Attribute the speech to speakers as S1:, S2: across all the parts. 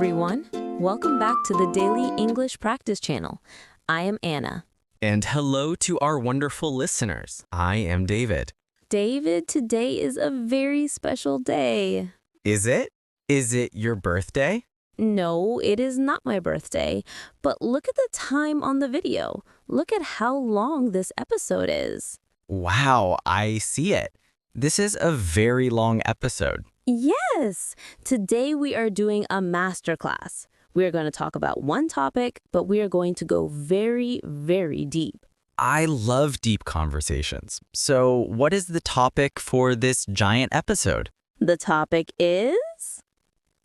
S1: everyone. Welcome back to the Daily English Practice Channel. I am Anna.
S2: And hello to our wonderful listeners. I am David.
S1: David, today is a very special day.
S2: Is it? Is it your birthday?
S1: No, it is not my birthday, but look at the time on the video. Look at how long this episode is.
S2: Wow, I see it. This is a very long episode.
S1: Yes! Today we are doing a masterclass. We are going to talk about one topic, but we are going to go very, very deep.
S2: I love deep conversations. So what is the topic for this giant episode?
S1: The topic is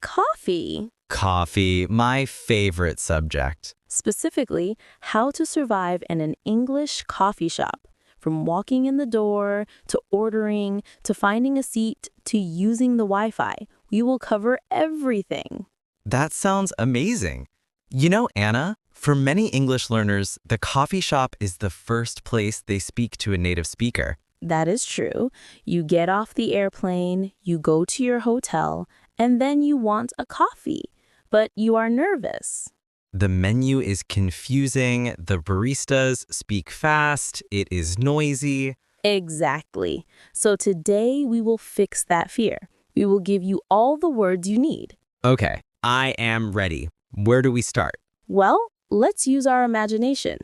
S1: coffee.
S2: Coffee, my favorite subject.
S1: Specifically, how to survive in an English coffee shop. From walking in the door, to ordering, to finding a seat, to using the Wi-Fi. We will cover everything.
S2: That sounds amazing. You know, Anna, for many English learners, the coffee shop is the first place they speak to a native speaker.
S1: That is true. You get off the airplane, you go to your hotel, and then you want a coffee. But you are nervous.
S2: The menu is confusing, the baristas speak fast, it is noisy.
S1: Exactly. So today we will fix that fear. We will give you all the words you need.
S2: Okay, I am ready. Where do we start?
S1: Well, let's use our imagination.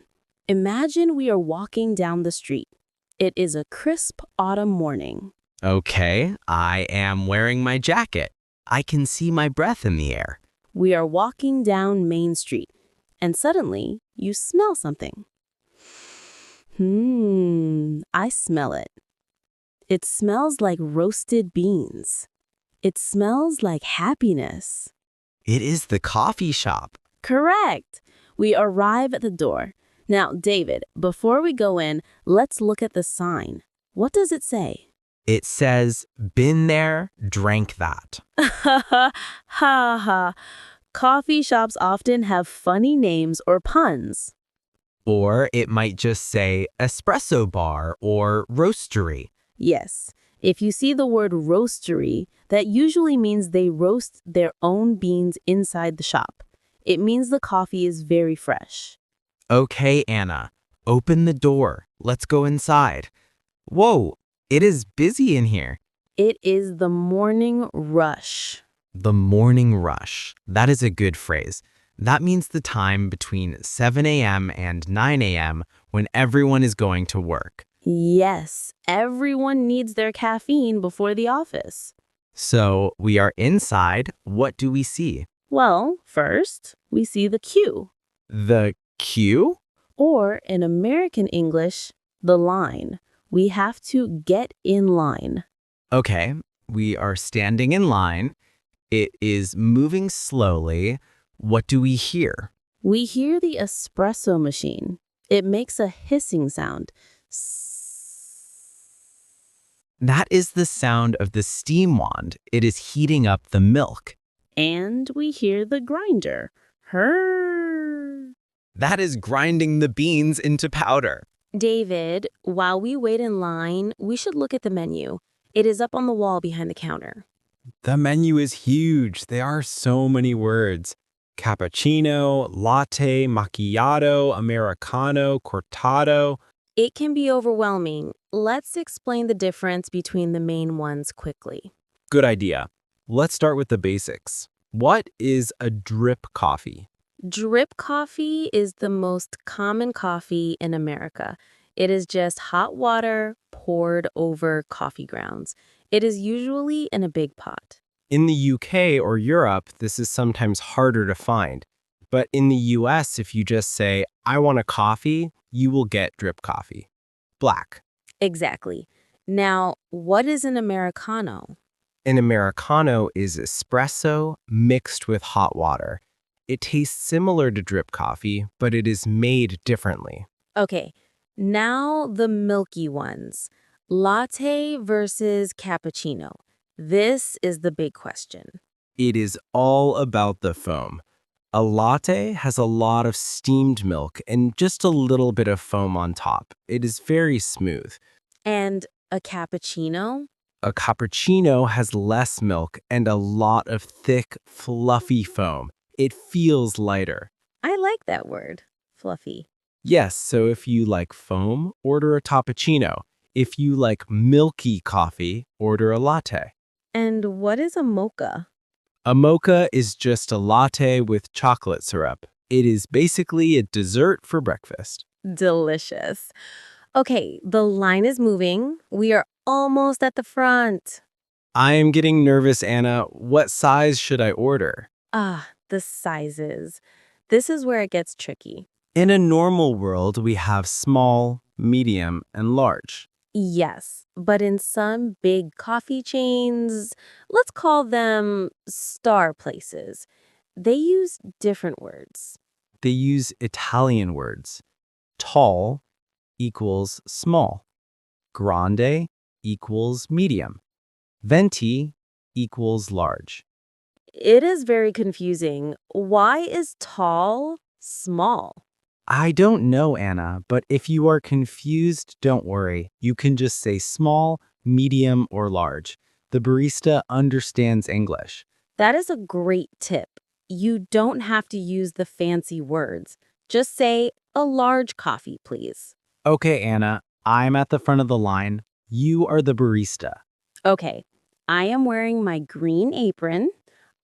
S1: Imagine we are walking down the street. It is a crisp autumn morning.
S2: Okay, I am wearing my jacket. I can see my breath in the air.
S1: We are walking down Main Street, and suddenly you smell something. I smell it. It smells like roasted beans. It smells like happiness.
S2: It is the coffee shop.
S1: Correct. We arrive at the door. Now, David, before we go in, let's look at the sign. What does it say?
S2: It says, been there, drank that.
S1: Ha ha. Coffee shops often have funny names or puns.
S2: Or it might just say espresso bar or roastery.
S1: Yes. If you see the word roastery, that usually means they roast their own beans inside the shop. It means the coffee is very fresh.
S2: Okay, Anna, open the door. Let's go inside. Whoa, it is busy in here.
S1: It is the morning rush.
S2: The morning rush. That is a good phrase. That means the time between 7 a.m. and 9 a.m. when everyone is going to work.
S1: Yes, everyone needs their caffeine before the office.
S2: So we are inside. What do we see?
S1: Well, first, we see the queue.
S2: The queue?
S1: Or, in American English, the line. We have to get in line.
S2: Okay, we are standing in line. It is moving slowly. What do we hear?
S1: We hear the espresso machine. It makes a hissing sound.
S2: That is the sound of the steam wand. It is heating up the milk.
S1: And we hear the grinder. Hurr.
S2: That is grinding the beans into powder.
S1: David, while we wait in line, we should look at the menu. It is up on the wall behind the counter.
S3: The menu is huge. There are so many words. Cappuccino, latte, macchiato, Americano, cortado.
S1: It can be overwhelming. Let's explain the difference between the main ones quickly.
S3: Good idea. Let's start with the basics. What is a drip coffee?
S1: Drip coffee is the most common coffee in America. It is just hot water poured over coffee grounds. It is usually in a big pot.
S3: In the UK or Europe, this is sometimes harder to find. But in the US, if you just say, I want a coffee, you will get drip coffee. Black.
S1: Exactly. Now, what is an Americano?
S3: An Americano is espresso mixed with hot water. It tastes similar to drip coffee, but it is made differently.
S1: Okay, now the milky ones. Latte versus cappuccino. This is the big question.
S3: It is all about the foam. A latte has a lot of steamed milk and just a little bit of foam on top. It is very smooth.
S1: And a cappuccino?
S3: A cappuccino has less milk and a lot of thick, fluffy foam. It feels lighter.
S1: I like that word, fluffy.
S3: Yes, so if you like foam, order a cappuccino. If you like milky coffee, order a latte.
S1: And what is a mocha?
S3: A mocha is just a latte with chocolate syrup. It is basically a dessert for breakfast.
S1: Delicious. Okay, the line is moving. We are almost at the front.
S3: I am getting nervous, Anna. What size should I order?
S1: The sizes. This is where it gets tricky.
S3: In a normal world, we have small, medium, and large.
S1: Yes, but in some big coffee chains, let's call them star places, they use different words.
S3: They use Italian words. Tall equals small. Grande equals medium. Venti equals large.
S1: It is very confusing. Why is tall small?
S3: I don't know, Anna, but if you are confused, don't worry. You can just say small, medium, or large. The barista understands English.
S1: That is a great tip. You don't have to use the fancy words. Just say a large coffee, please.
S3: Okay, Anna, I'm at the front of the line. You are the barista.
S1: Okay, I am wearing my green apron.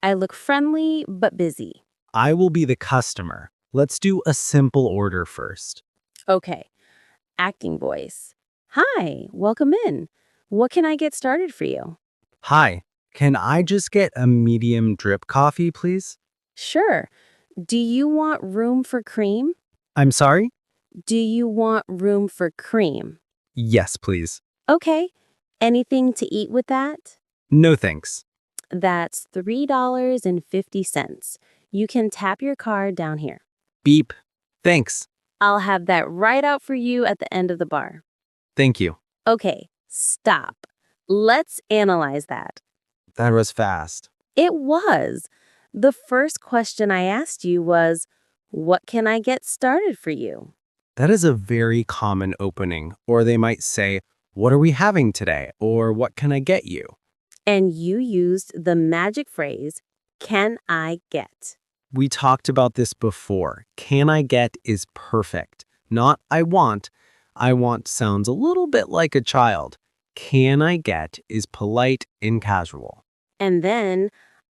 S1: I look friendly but busy.
S3: I will be the customer. Let's do a simple order first.
S1: Okay, acting voice. Hi, welcome in. What can I get started for you?
S3: Hi, can I just get a medium drip coffee, please?
S1: Sure. Do you want room for cream?
S3: I'm sorry?
S1: Do you want room for cream?
S3: Yes, please.
S1: Okay. Anything to eat with that?
S3: No thanks.
S1: That's $3.50. You can tap your card down here.
S3: Beep. Thanks.
S1: I'll have that right out for you at the end of the bar.
S3: Thank you.
S1: Okay, stop. Let's analyze that.
S3: That was fast.
S1: It was. The first question I asked you was, what can I get started for you?
S3: That is a very common opening, or they might say, what are we having today? Or what can I get you?
S1: And you used the magic phrase, can I get?
S3: We talked about this before. Can I get is perfect, not I want. I want sounds a little bit like a child. Can I get is polite and casual.
S1: And then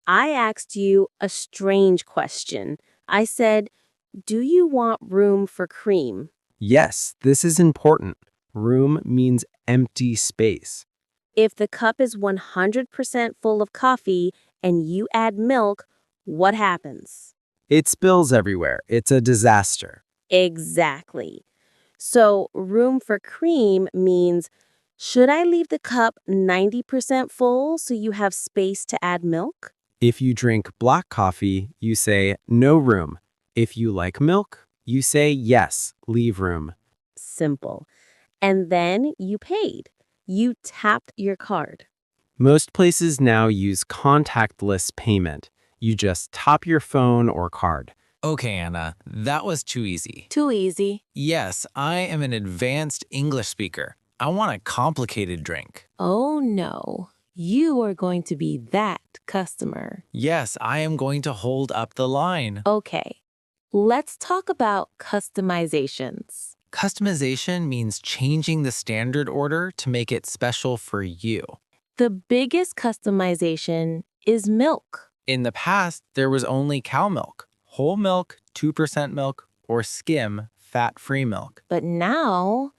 S1: I asked you a strange question. I said, do you want room for cream?
S3: Yes, this is important. Room means empty space.
S1: If the cup is 100% full of coffee and you add milk, what happens?
S3: It spills everywhere. It's a disaster.
S1: Exactly. So room for cream means, should I leave the cup 90% full so you have space to add milk?
S3: If you drink black coffee, you say no room. If you like milk, you say yes, leave room.
S1: Simple. And then you paid. You tapped your card.
S3: Most places now use contactless payment. You just tap your phone or card.
S2: Okay, Anna, that was too easy.
S1: Too easy.
S2: Yes, I am an advanced English speaker. I want a complicated drink.
S1: Oh no, you are going to be that customer.
S2: Yes, I am going to hold up the line.
S1: Okay, let's talk about customizations.
S2: Customization means changing the standard order to make it special for you.
S1: The biggest customization is milk.
S2: In the past, there was only cow milk, whole milk, 2% milk, or skim, fat-free milk.
S1: But now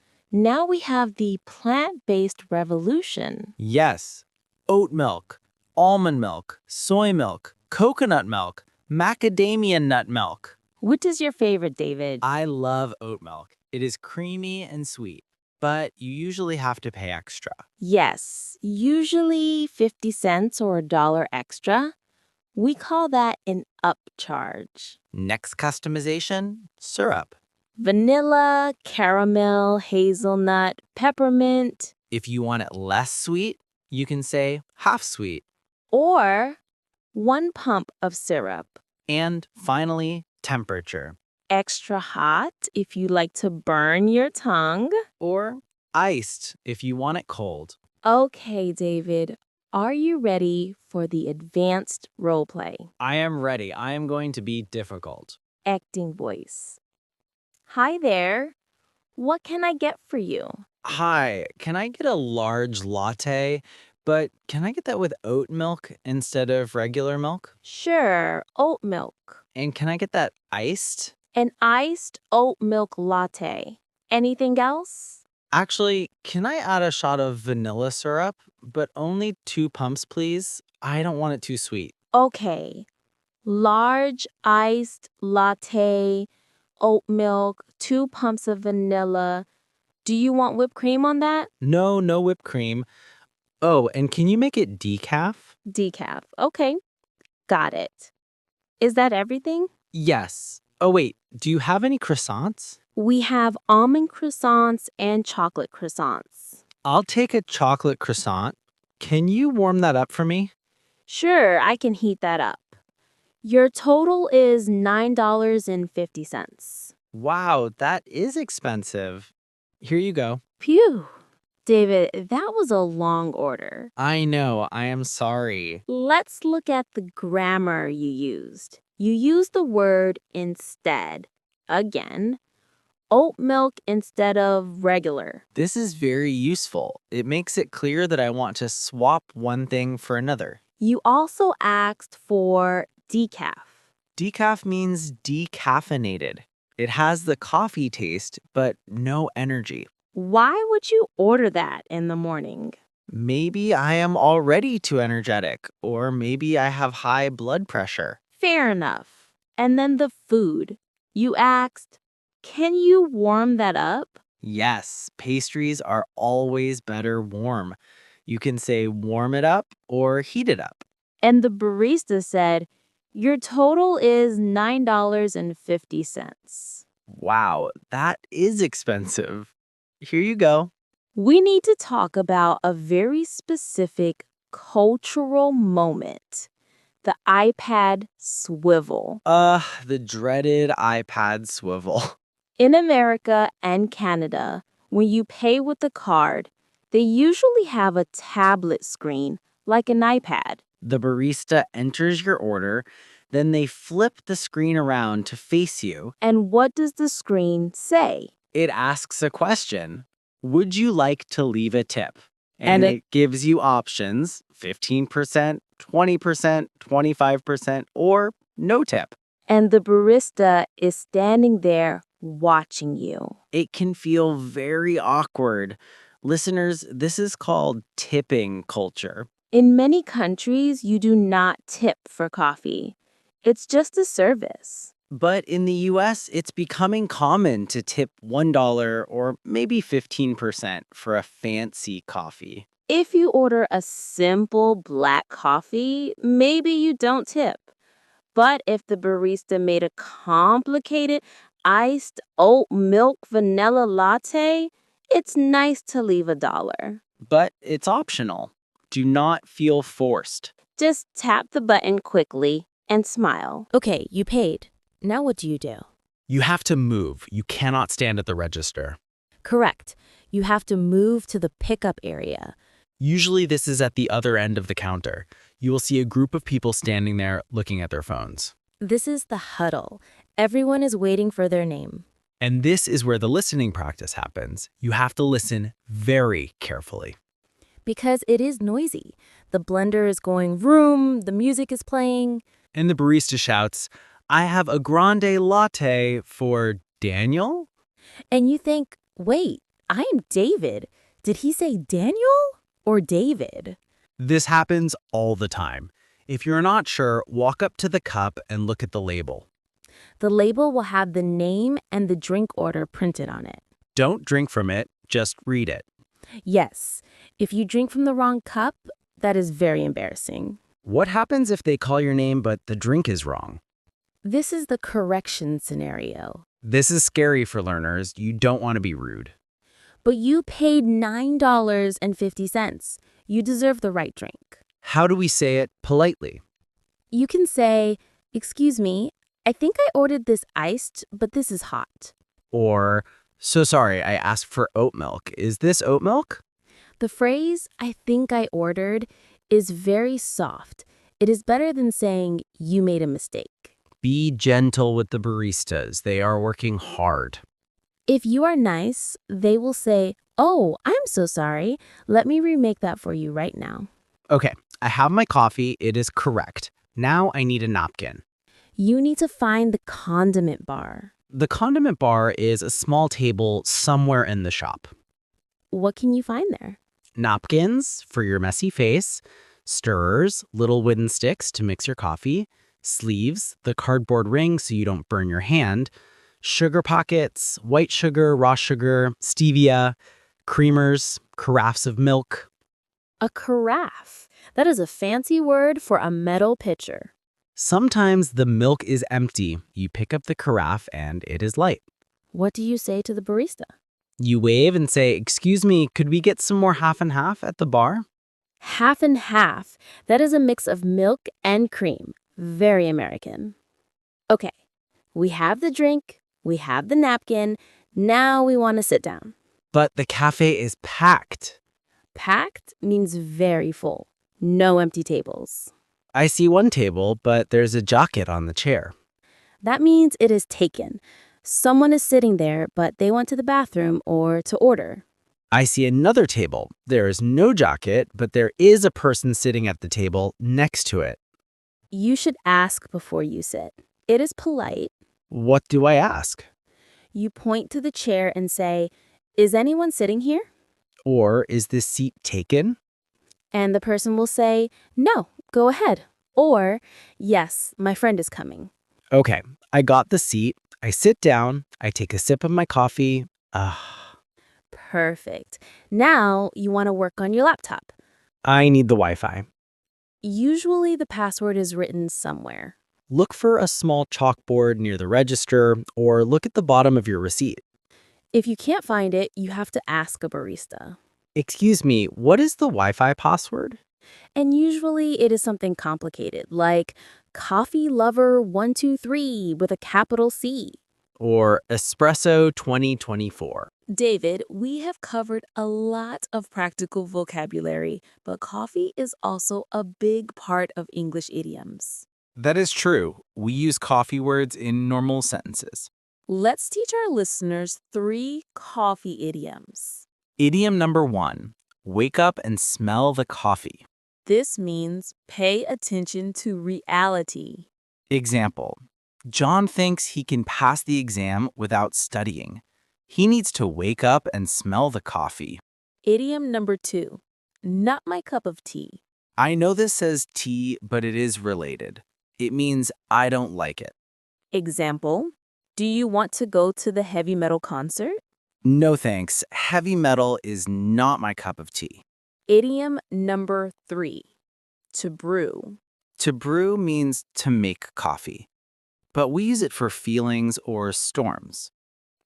S1: we have the plant-based revolution.
S2: Yes, oat milk, almond milk, soy milk, coconut milk, macadamia nut milk.
S1: Which is your favorite, David?
S2: I love oat milk. It is creamy and sweet, but you usually have to pay extra.
S1: Yes, usually 50 cents or $1 extra. We call that an upcharge.
S2: Next customization, syrup.
S1: Vanilla, caramel, hazelnut, peppermint,
S2: If you want it less sweet, you can say half sweet.
S1: or 1 pump of syrup.
S2: And finally, temperature.
S1: Extra hot if you like to burn your tongue.
S2: Or iced if you want it cold.
S1: Okay, David, Are you ready for the advanced role play?
S3: I am ready. I am going to be difficult.
S1: Acting voice. Hi there. What can I get for you?
S3: Hi, can I get a large latte? But can I get that with oat milk instead of regular milk?
S1: Sure, oat milk.
S3: And can I get that iced?
S1: An iced oat milk latte. Anything else?
S3: Actually, can I add a shot of vanilla syrup? But only 2 pumps, please. I don't want it too sweet.
S1: Okay. Large iced latte, oat milk, 2 pumps of vanilla. Do you want whipped cream on that?
S3: No, no whipped cream. Oh, and can you make it decaf?
S1: Decaf. Okay. Got it. Is that everything?
S3: Yes. Oh, wait. Do you have any croissants?
S1: We have almond croissants and chocolate croissants.
S3: I'll take a chocolate croissant. Can you warm that up for me?
S1: Sure, I can heat that up. Your total is $9.50.
S3: Wow, that is expensive. Here you go.
S1: Phew. David, that was a long order.
S3: I know, I am sorry.
S1: Let's look at the grammar you used. You used the word instead. Again. Oat milk instead of regular.
S3: This is very useful. It makes it clear that I want to swap one thing for another.
S1: You also asked for decaf.
S3: Decaf means decaffeinated. It has the coffee taste, but no energy.
S1: Why would you order that in the morning?
S3: Maybe I am already too energetic, or maybe I have high blood pressure.
S1: Fair enough. And then the food. You asked, can you warm that up?
S3: Yes, pastries are always better warm. You can say warm it up or heat it up.
S1: And the barista said, your total is $9.50.
S3: Wow, that is expensive. Here you go.
S1: We need to talk about a very specific cultural moment. The iPad swivel.
S3: The dreaded iPad swivel.
S1: In America and Canada, when you pay with a card, they usually have a tablet screen, like an iPad.
S3: The barista enters your order, then they flip the screen around to face you.
S1: And what does the screen say?
S3: It asks a question. Would you like to leave a tip?
S1: And
S3: it gives you options, 15%, 20%, 25%, or no tip.
S1: And the barista is standing there watching you.
S3: It can feel very awkward. Listeners, this is called tipping culture.
S1: In many countries, you do not tip for coffee. It's just a service.
S3: But in the US, it's becoming common to tip $1 or maybe 15% for a fancy coffee.
S1: If you order a simple black coffee, maybe you don't tip. But if the barista made a complicated iced oat milk vanilla latte, it's nice to leave $1.
S3: But it's optional. Do not feel forced.
S1: Just tap the button quickly and smile. Okay, you paid. Now what do?
S2: You have to move. You cannot stand at the register.
S1: Correct. You have to move to the pickup area.
S2: Usually this is at the other end of the counter. You will see a group of people standing there looking at their phones.
S1: This is the huddle. Everyone is waiting for their name.
S2: And this is where the listening practice happens. You have to listen very carefully.
S1: Because it is noisy. The blender is going vroom, the music is playing.
S2: And the barista shouts, I have a grande latte for Daniel?
S1: And you think, wait, I am David. Did he say Daniel or David?
S2: This happens all the time. If you're not sure, walk up to the cup and look at the label.
S1: The label will have the name and the drink order printed on it.
S2: Don't drink from it, just read it.
S1: Yes, if you drink from the wrong cup, that is very embarrassing.
S2: What happens if they call your name but the drink is wrong?
S1: This is the correction scenario.
S2: This is scary for learners. You don't want to be rude.
S1: But you paid $9.50. You deserve the right drink.
S2: How do we say it politely?
S1: You can say, excuse me, I think I ordered this iced, but this is hot.
S2: Or, so sorry, I asked for oat milk. Is this oat milk?
S1: The phrase, I think I ordered, is very soft. It is better than saying you made a mistake.
S3: Be gentle with the baristas. They are working hard.
S1: If you are nice, they will say, "Oh, I'm so sorry. Let me remake that for you right now."
S3: Okay, I have my coffee. It is correct. Now I need a napkin.
S1: You need to find the condiment bar.
S3: The condiment bar is a small table somewhere in the shop.
S1: What can you find there?
S3: Napkins for your messy face, stirrers, little wooden sticks to mix your coffee, sleeves, the cardboard ring so you don't burn your hand, sugar pockets, white sugar, raw sugar, stevia, creamers, carafes of milk.
S1: A carafe. That is a fancy word for a metal pitcher.
S3: Sometimes the milk is empty. You pick up the carafe and it is light.
S1: What do you say to the barista?
S3: You wave and say, "Excuse me, could we get some more half and half at the bar?"
S1: Half and half. That is a mix of milk and cream. Very American. Okay, we have the drink, we have the napkin. Now we want to sit down.
S3: But the cafe is packed.
S1: Packed means very full. No empty tables.
S3: I see one table, but there's a jacket on the chair.
S1: That means it is taken. Someone is sitting there, but they went to the bathroom or to order.
S3: I see another table. There is no jacket, but there is a person sitting at the table next to it.
S1: You should ask before you sit. It is polite.
S3: What do I ask?
S1: You point to the chair and say, "Is anyone sitting here?"
S3: Or is this seat taken?
S1: And the person will say, "No, go ahead." Or, "Yes, my friend is coming."
S3: Okay, I got the seat. I sit down. I take a sip of my coffee.
S1: Perfect. Now you want to work on your laptop.
S3: I need the Wi-Fi.
S1: Usually the password is written somewhere.
S3: Look for a small chalkboard near the register or look at the bottom of your receipt.
S1: If you can't find it, you have to ask a barista.
S3: Excuse me, what is the Wi-Fi password?
S1: And usually it is something complicated, like Coffee Lover 123 with a capital C.
S3: Or Espresso 2024.
S1: David, we have covered a lot of practical vocabulary, but coffee is also a big part of English idioms.
S4: That is true. We use coffee words in normal sentences.
S1: Let's teach our listeners 3 coffee idioms.
S4: Idiom number 1, wake up and smell the coffee.
S1: This means pay attention to reality.
S4: Example, John thinks he can pass the exam without studying. He needs to wake up and smell the coffee.
S1: Idiom number 2, not my cup of tea.
S4: I know this says tea, but it is related. It means I don't like it.
S1: Example, do you want to go to the heavy metal concert?
S4: No thanks. Heavy metal is not my cup of tea.
S1: Idiom number 3, to brew.
S4: To brew means to make coffee, but we use it for feelings or storms.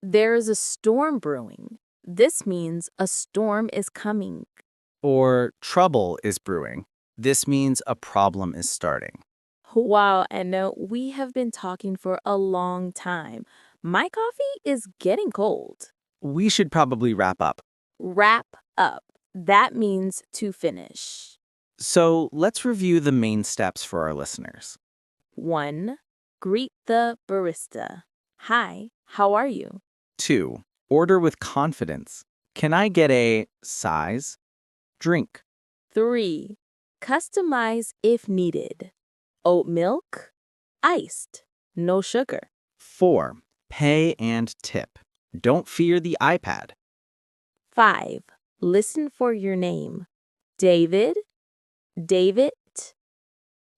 S1: There is a storm brewing. This means a storm is coming.
S4: Or trouble is brewing. This means a problem is starting.
S1: Wow, and now we have been talking for a long time. My coffee is getting cold.
S4: We should probably wrap up.
S1: Wrap up. That means to finish.
S4: So let's review the main steps for our listeners.
S1: 1. Greet the barista. Hi, how are you?
S4: 2. Order with confidence. Can I get a size? Drink.
S1: 3. Customize if needed. Oat milk, iced, no sugar.
S4: 4. Pay and tip. Don't fear the iPad.
S1: 5. Listen for your name. David, David.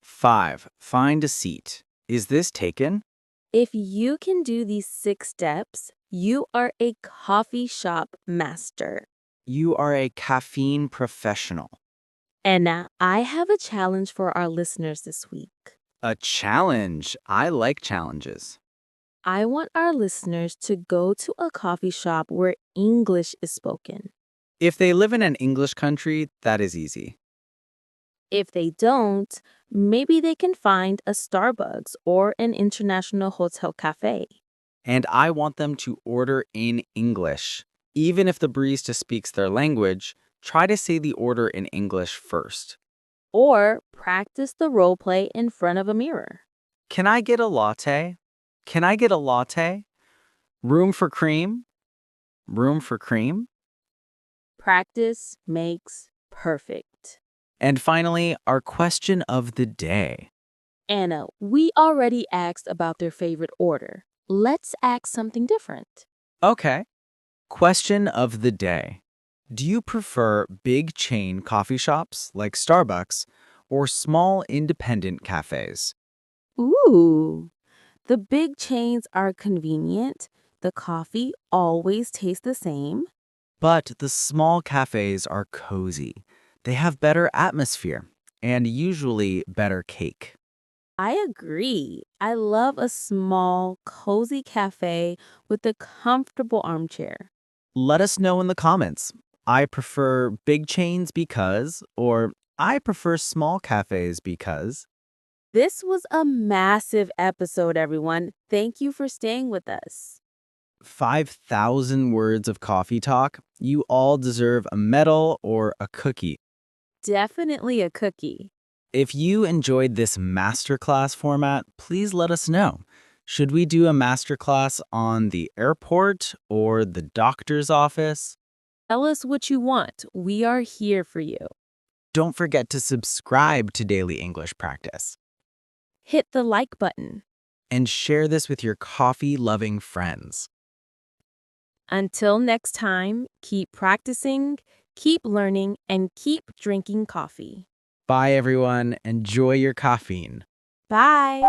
S4: 5. Find a seat. Is this taken?
S1: If you can do these 6 steps, you are a coffee shop master.
S4: You are a caffeine professional.
S1: And now I have a challenge for our listeners this week.
S4: A challenge. I like challenges.
S1: I want our listeners to go to a coffee shop where English is spoken.
S4: If they live in an English country, that is easy.
S1: If they don't, maybe they can find a Starbucks or an international hotel cafe.
S4: And I want them to order in English. Even if the barista speaks their language, try to say the order in English first.
S1: Or practice the role play in front of a mirror.
S4: Can I get a latte? Can I get a latte? Room for cream? Room for cream?
S1: Practice makes perfect.
S4: And finally, our question of the day.
S1: Anna, we already asked about their favorite order. Let's ask something different.
S4: Okay. Question of the day. Do you prefer big chain coffee shops like Starbucks or small independent cafes?
S1: Ooh, the big chains are convenient. The coffee always tastes the same.
S4: But the small cafes are cozy. They have better atmosphere and usually better cake.
S1: I agree. I love a small, cozy cafe with a comfortable armchair.
S4: Let us know in the comments. I prefer big chains because, or I prefer small cafes because.
S1: This was a massive episode, everyone. Thank you for staying with us.
S4: 5,000 words of coffee talk. You all deserve a medal or a cookie.
S1: Definitely a cookie.
S4: If you enjoyed this masterclass format, please let us know. Should we do a masterclass on the airport or the doctor's office?
S1: Tell us what you want. We are here for you.
S4: Don't forget to subscribe to Daily English Practice
S1: Hit the like button.
S4: and share this with your coffee-loving friends.
S1: Until next time, keep practicing, keep learning, and keep drinking coffee.
S4: Bye, everyone. Enjoy your caffeine.
S1: Bye.